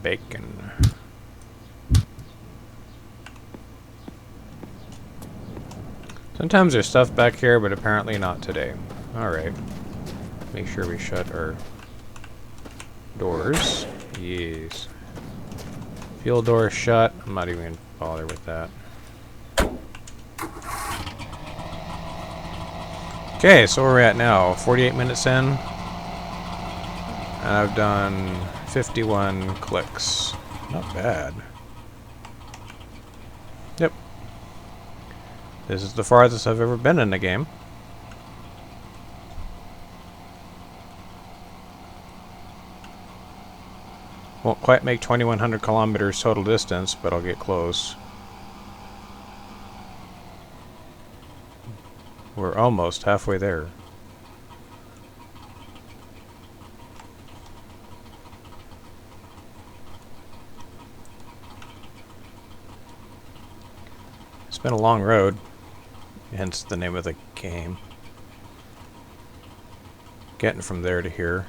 Bacon. Sometimes there's stuff back here, but apparently not today. Alright. Make sure we shut our doors. Yes. Fuel door shut. I'm not even going to bother with that. Okay, so where are we at now? 48 minutes in. And I've done 51 clicks. Not bad. Yep. This is the farthest I've ever been in a game. Won't quite make 2,100 kilometers total distance, but I'll get close. We're almost halfway there. It's been a long road, hence the name of the game. Getting from there to here.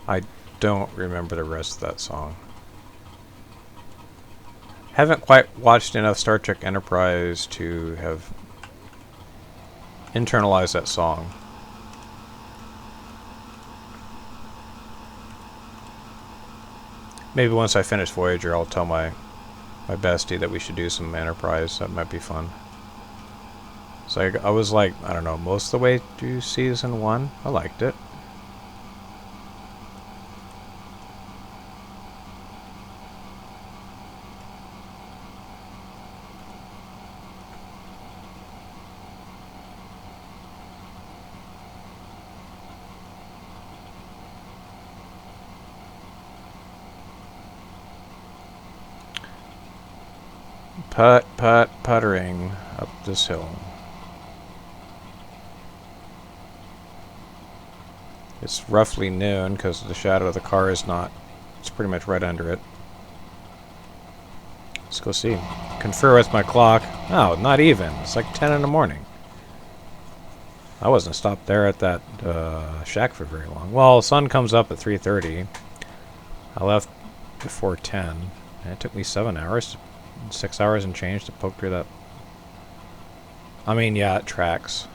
I don't remember the rest of that song. Haven't quite watched enough Star Trek Enterprise to have internalized that song. Maybe once I finish Voyager, I'll tell my bestie that we should do some Enterprise. That might be fun. So I was like, I don't know, most of the way through season 1. I liked it. Puttering up this hill. It's roughly noon because the shadow of the car is not. It's pretty much right under it. Let's go see. Confer with my clock. Oh, not even. It's like 10 in the morning. I wasn't stopped there at that shack for very long. Well, the sun comes up at 3:30. I left before 10. And it took me 7 hours, 6 hours and change to poke through that. I mean, yeah, it tracks.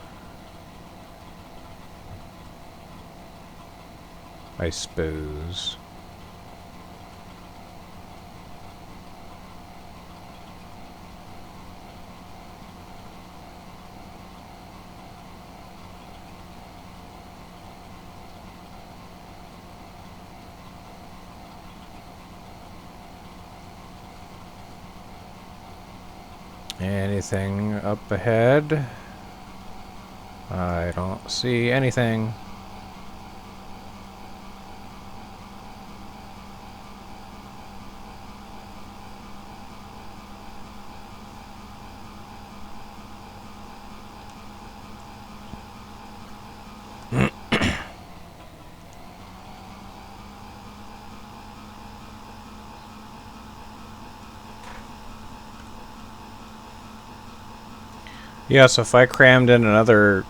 I suppose. Anything up ahead? I don't see anything. Yeah, so if I crammed in another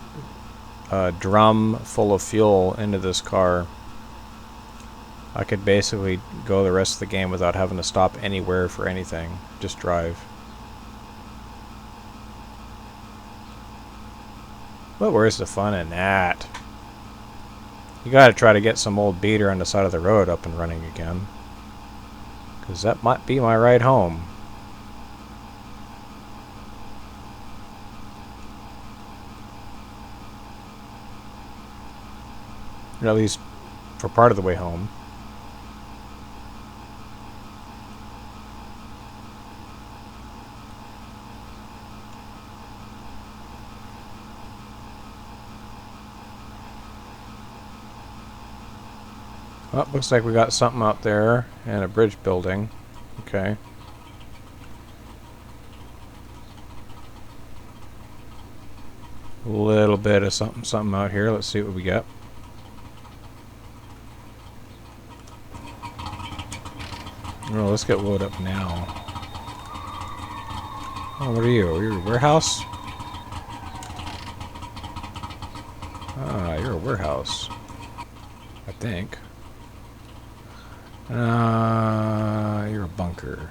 drum full of fuel into this car, I could basically go the rest of the game without having to stop anywhere for anything. Just drive. But where's the fun in that? You gotta try to get some old beater on the side of the road up and running again. Because that might be my ride home. Or at least for part of the way home. Oh, looks like we got something out there and a bridge building. Okay. A little bit of something out here. Let's see what we get. Oh, let's get loaded up now. Oh, what are you? You're a warehouse? Ah, you're a warehouse. I think. You're a bunker.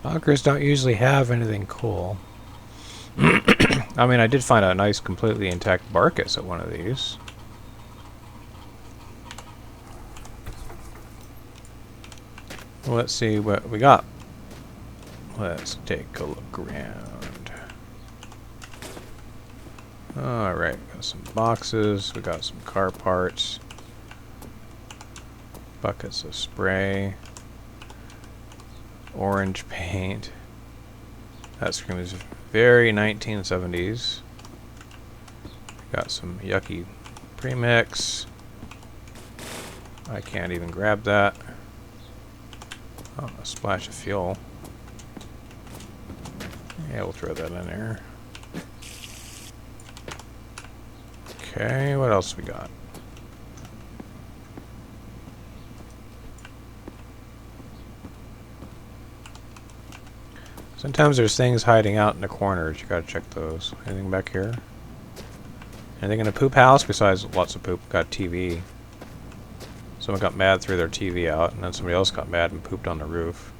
Bunkers don't usually have anything cool. I mean, I did find a nice, completely intact Barcus at one of these. Well, let's see what we got. Let's take a look around. Alright, got some boxes, we got some car parts. Buckets of spray. Orange paint. That screams very 1970s. Got some yucky premix. I can't even grab that. Oh, a splash of fuel. Yeah, we'll throw that in there. Okay, what else we got? Sometimes there's things hiding out in the corners. You gotta check those. Anything back here? Anything in the poop house besides lots of poop? Got TV. Someone got mad, threw their TV out, and then somebody else got mad and pooped on the roof.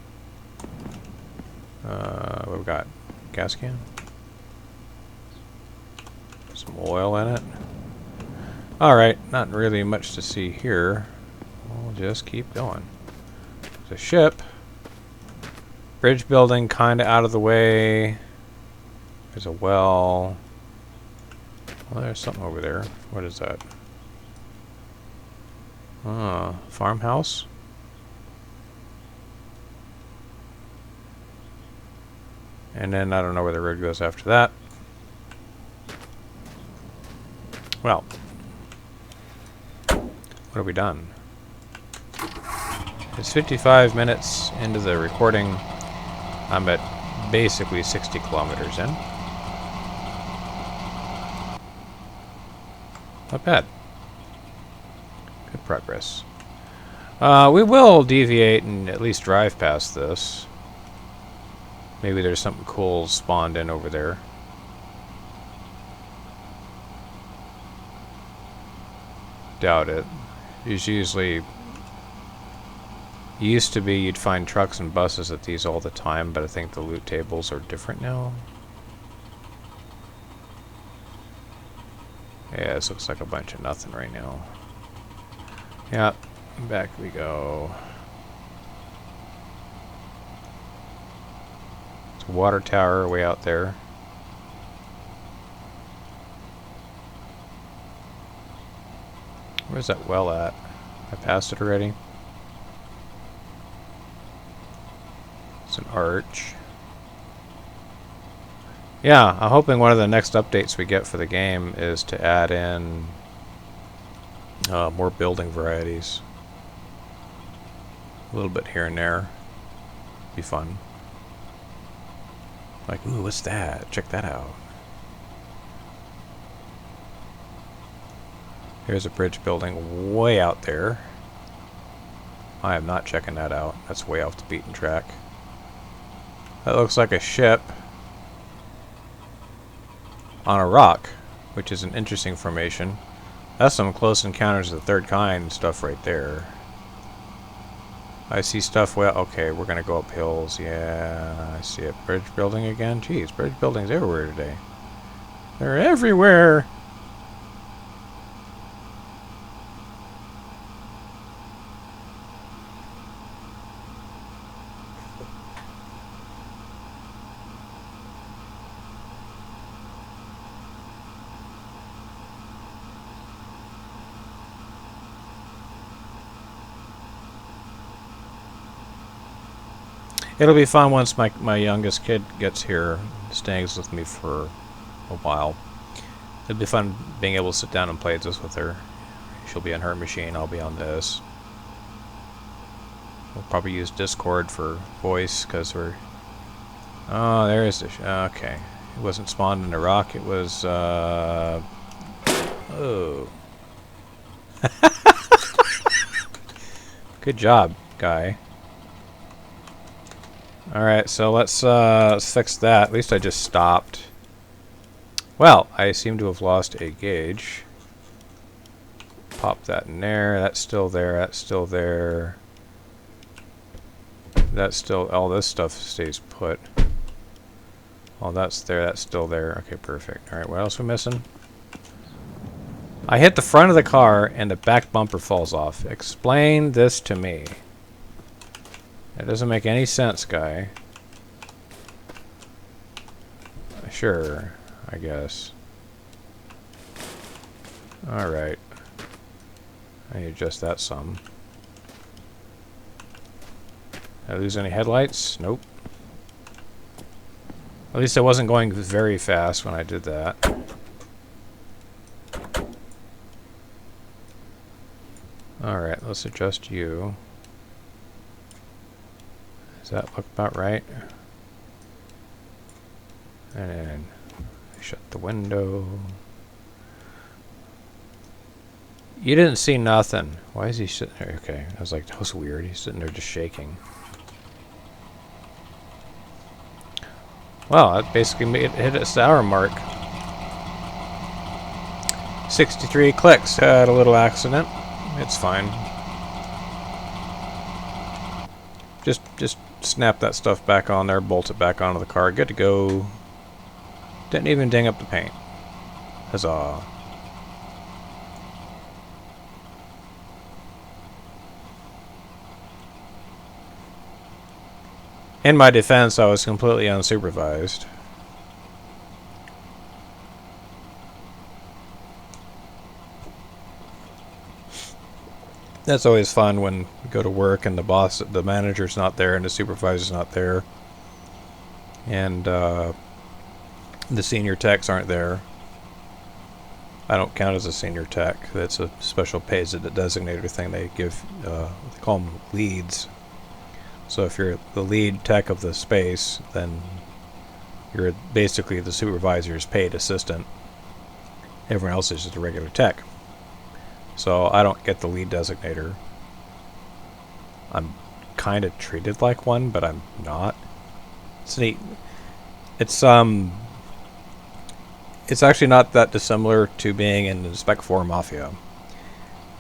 What we got? Gas can? Some oil in it. Alright, not really much to see here. We'll just keep going. There's a ship. Bridge building kind of out of the way. There's a well. Well, there's something over there. What is that? Farmhouse? And then I don't know where the road goes after that. Well, what have we done? It's 55 minutes into the recording. I'm at basically 60 kilometers in. Not bad. Good progress. We will deviate and at least drive past this. Maybe there's something cool spawned in over there. Doubt it. There's usually... Used to be you'd find trucks and buses at these all the time, but I think the loot tables are different now. Yeah, this looks like a bunch of nothing right now. Yep, back we go. It's a water tower way out there. Where's that well at? I passed it already. It's an arch. Yeah, I'm hoping one of the next updates we get for the game is to add in more building varieties. A little bit here and there. Be fun. Like, ooh, what's that? Check that out. Here's a bridge building way out there. I am not checking that out. That's way off the beaten track. That looks like a ship on a rock, which is an interesting formation. That's some close encounters of the third kind stuff right there. I see stuff well. Okay, we're gonna go up hills. Yeah, I see it. Bridge building again. Jeez, bridge buildings everywhere today. They're everywhere. It'll be fun once my youngest kid gets here, stays with me for a while. It'll be fun being able to sit down and play this with her. She'll be on her machine, I'll be on this. We'll probably use Discord for voice, because we're... Oh, there is the... Okay. It wasn't spawned in a rock, it was... Oh. Good job, guy. Alright, so let's fix that. At least I just stopped. Well, I seem to have lost a gauge. Pop that in there. That's still there. That's still there. That's still... All this stuff stays put. All that's there. That's still there. Okay, perfect. Alright, what else are we missing? I hit the front of the car and the back bumper falls off. Explain this to me. It doesn't make any sense, guy. Sure, I guess. Alright. I need to adjust that some. Did I lose any headlights? Nope. At least I wasn't going very fast when I did that. Alright, let's adjust you. Does that look about right? And then shut the window. You didn't see nothing. Why is he sitting there? Okay, I was like, that was weird. He's sitting there just shaking. Well, that basically hit its hour mark. 63 clicks. Had a little accident. It's fine. Just snap that stuff back on there, bolt it back onto the car. Good to go. Didn't even ding up the paint. Huzzah. In my defense, I was completely unsupervised. That's always fun when you go to work and the manager's not there and the supervisor's not there. And the senior techs aren't there. I don't count as a senior tech. That's a special page that designated thing they give. They call them leads. So if you're the lead tech of the space, then you're basically the supervisor's paid assistant. Everyone else is just a regular tech. So I don't get the lead designator. I'm kind of treated like one, but I'm not. It's neat. It's actually not that dissimilar to being in the Spec 4 Mafia.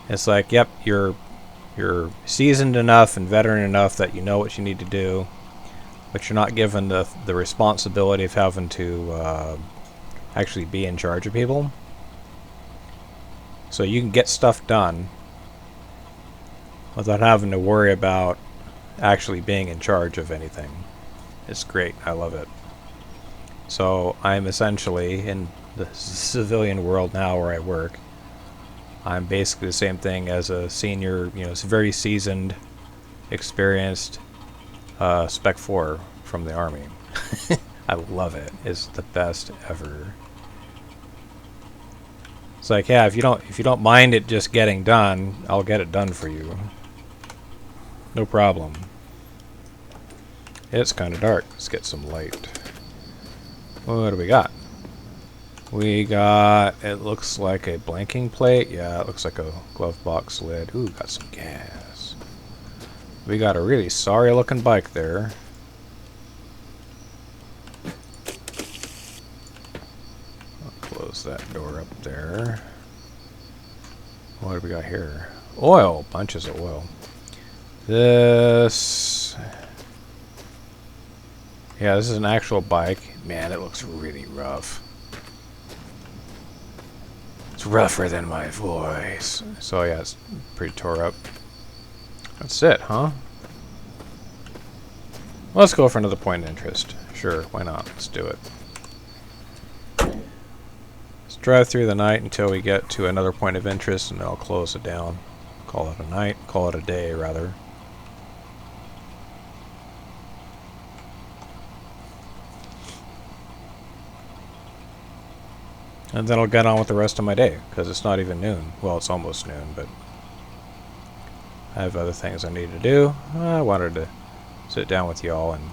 It's like, yep, you're seasoned enough and veteran enough that you know what you need to do, but you're not given the responsibility of having to actually be in charge of people. So you can get stuff done without having to worry about actually being in charge of anything. It's great. I love it. So I'm essentially in the civilian world now where I work. I'm basically the same thing as a senior, it's very seasoned, experienced Spec 4 from the Army. I love it. It's the best ever. It's like, yeah, if you don't mind it just getting done, I'll get it done for you. No problem. It's kind of dark. Let's get some light. What do we got? We got, it looks like a blanking plate. Yeah, it looks like a glove box lid. Ooh, got some gas. We got a really sorry looking bike there. I'll close that door up there. What do we got here? Oil, bunches of oil. This... yeah, this is an actual bike. Man, it looks really rough. It's rougher than my voice. So yeah, it's pretty tore up. That's it, huh? Well, let's go for another point of interest. Sure, why not? Let's do it. Let's drive through the night until we get to another point of interest, and then I'll close it down. Call it a night. Call it a day, rather. And then I'll get on with the rest of my day, because it's not even noon. Well, it's almost noon, but I have other things I need to do. I wanted to sit down with y'all and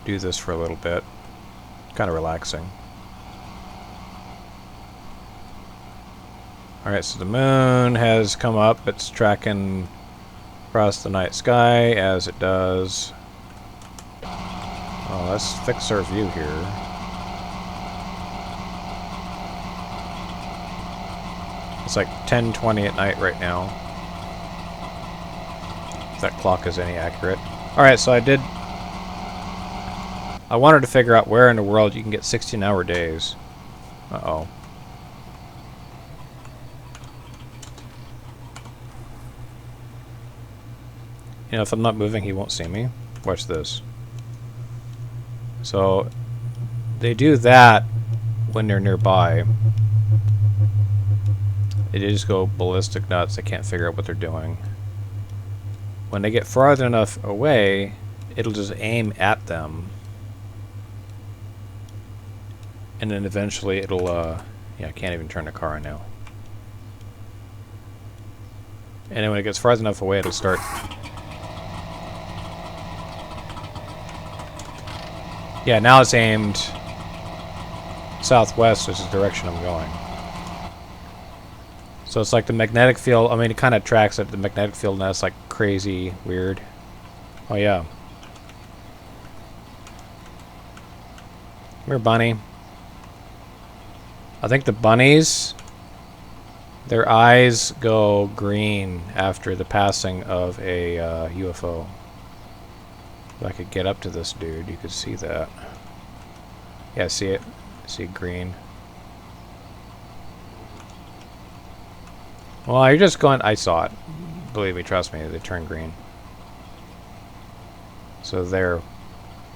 do this for a little bit. Kind of relaxing. Alright, so the moon has come up. It's tracking across the night sky, as it does. Oh, let's fix our view here. It's like 10:20 at night right now. If that clock is any accurate. Alright, so I wanted to figure out where in the world you can get 16-hour days. Uh-oh. You know, if I'm not moving, he won't see me. Watch this. So, they do that when they're nearby. They just go ballistic nuts. They can't figure out what they're doing. When they get farther enough away, it'll just aim at them. And then eventually it'll, yeah, I can't even turn the car on now. And then when it gets farther enough away, it'll start... yeah, now it's aimed southwest, which is the direction I'm going. So it's like the magnetic field, I mean, it kind of tracks it, the magnetic field, and that's like crazy weird. Oh, yeah. Come here, bunny. I think the bunnies, their eyes go green after the passing of a UFO. If I could get up to this dude, you could see that. Yeah, see it? See green. Well, you're just going... I saw it. Believe me, trust me, they turn green. So they're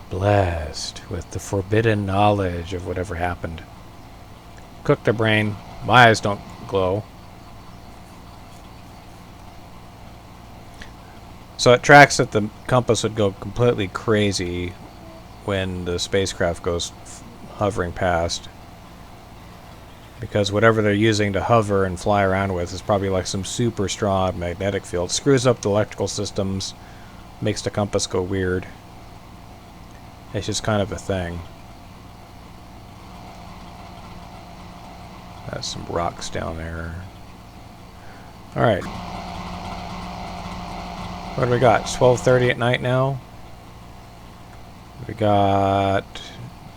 blessed with the forbidden knowledge of whatever happened. Cook their brain. My eyes don't glow. So it tracks that the compass would go completely crazy when the spacecraft goes hovering past. Because whatever they're using to hover and fly around with is probably like some super strong magnetic field. Screws up the electrical systems, makes the compass go weird. It's just kind of a thing. That's some rocks down there. Alright. What do we got? It's 12:30 at night now. We got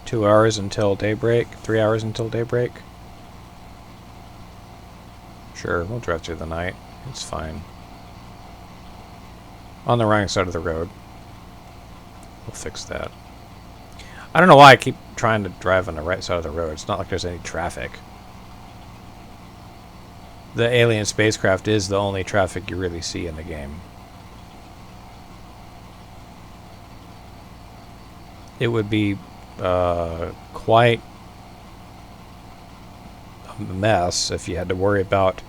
2 hours until daybreak. 3 hours until daybreak. Sure, we'll drive through the night. It's fine. On the wrong side of the road. We'll fix that. I don't know why I keep trying to drive on the right side of the road. It's not like there's any traffic. The alien spacecraft is the only traffic you really see in the game. It would be quite a mess if you had to worry about,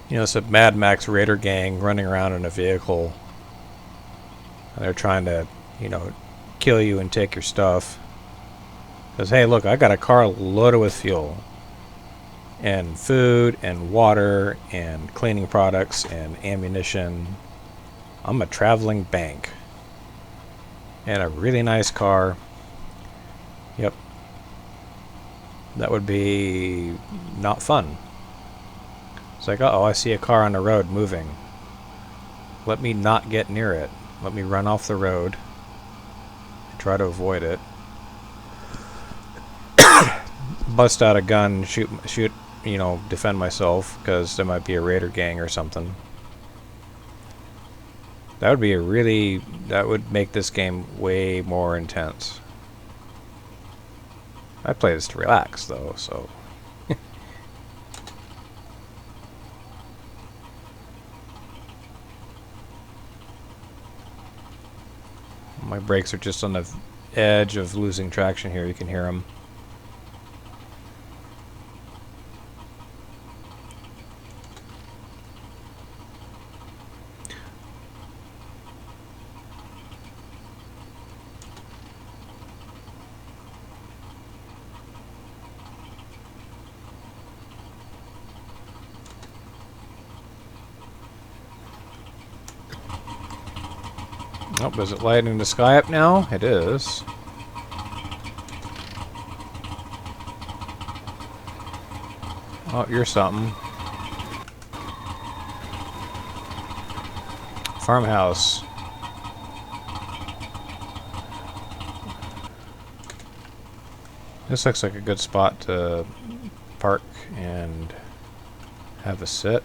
you know, some Mad Max Raider gang running around in a vehicle and they're trying to, you know, kill you and take your stuff. Because, hey, look, I got a car loaded with fuel and food and water and cleaning products and ammunition. I'm a traveling bank. And a really nice car. Yep. That would be not fun. It's like, uh-oh, I see a car on the road moving. Let me not get near it. Let me run off the road. Try to avoid it. Bust out a gun, shoot, you know, defend myself, because there might be a raider gang or something. That would be a really... that would make this game way more intense. I play this to relax, though, so... My brakes are just on the edge of losing traction here. You can hear them. Oh, is it lighting the sky up now? It is. Oh, you're something. Farmhouse. This looks like a good spot to park and have a sit.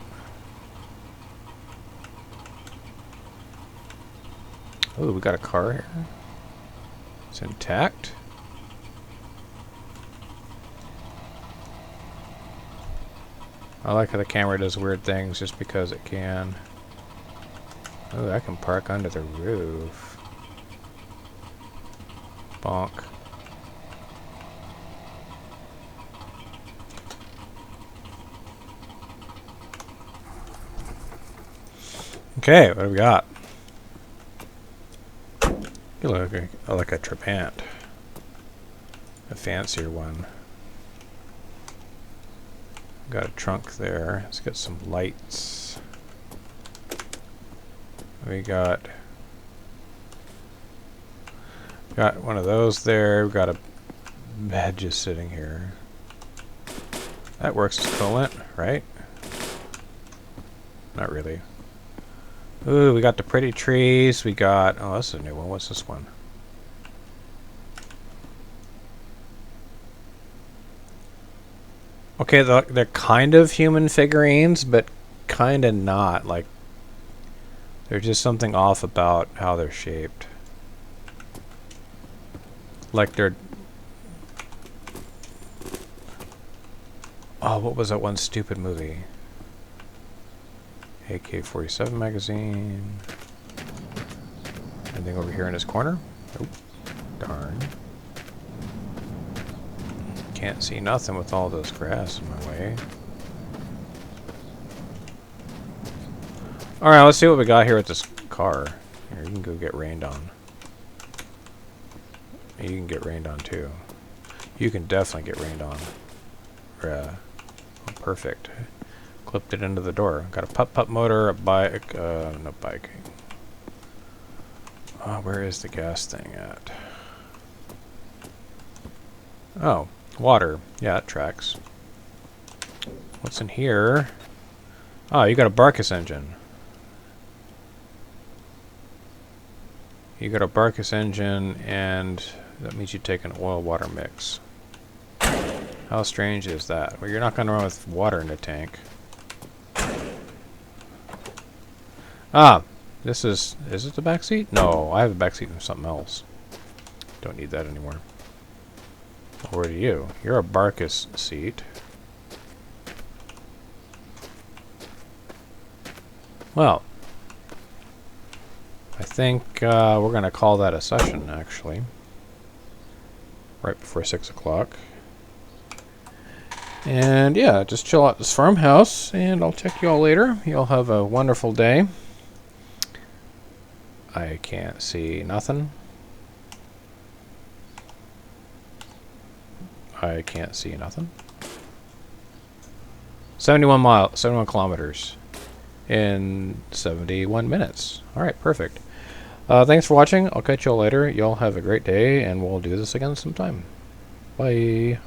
Oh, we got a car here. It's intact. I like how the camera does weird things just because it can. Oh, I can park under the roof. Bonk. Okay, what do we got? You look like a Trabant. A fancier one. Got a trunk there. Let's get some lights. We got one of those there. We got a bed just sitting here. That works as coolant, right? Not really. Ooh, we got the pretty trees. We got... oh, this is a new one. What's this one? Okay, they're kind of human figurines, but kind of not. Like, there's just something off about how they're shaped. Like they're... oh, what was that one stupid movie? AK-47 magazine. And Anything over here in this corner? Nope. Darn. Can't see nothing with all this grass in my way. Alright, let's see what we got here with this car. Here, you can go get rained on. You can get rained on too. You can definitely get rained on. Oh, perfect. Clipped it into the door. Got a putt-putt motor, a bike, no bike. Where is the gas thing at? Oh, water. Yeah, it tracks. What's in here? Oh, you got a Barkus engine. You got a Barkus engine, and that means you take an oil-water mix. How strange is that? Well, you're not going to run with water in the tank. Ah, this is it the back seat? No, I have the back seat for something else. Don't need that anymore. Where are you? You're a Barkus seat. Well, I think we're going to call that a session, actually. Right before 6 o'clock. And yeah, just chill out this farmhouse, and I'll check you all later. You'll have a wonderful day. I can't see nothing. I can't see nothing. 71 kilometers in 71 minutes. Alright, perfect. Thanks for watching. I'll catch you all later. Y'all have a great day, and we'll do this again sometime. Bye.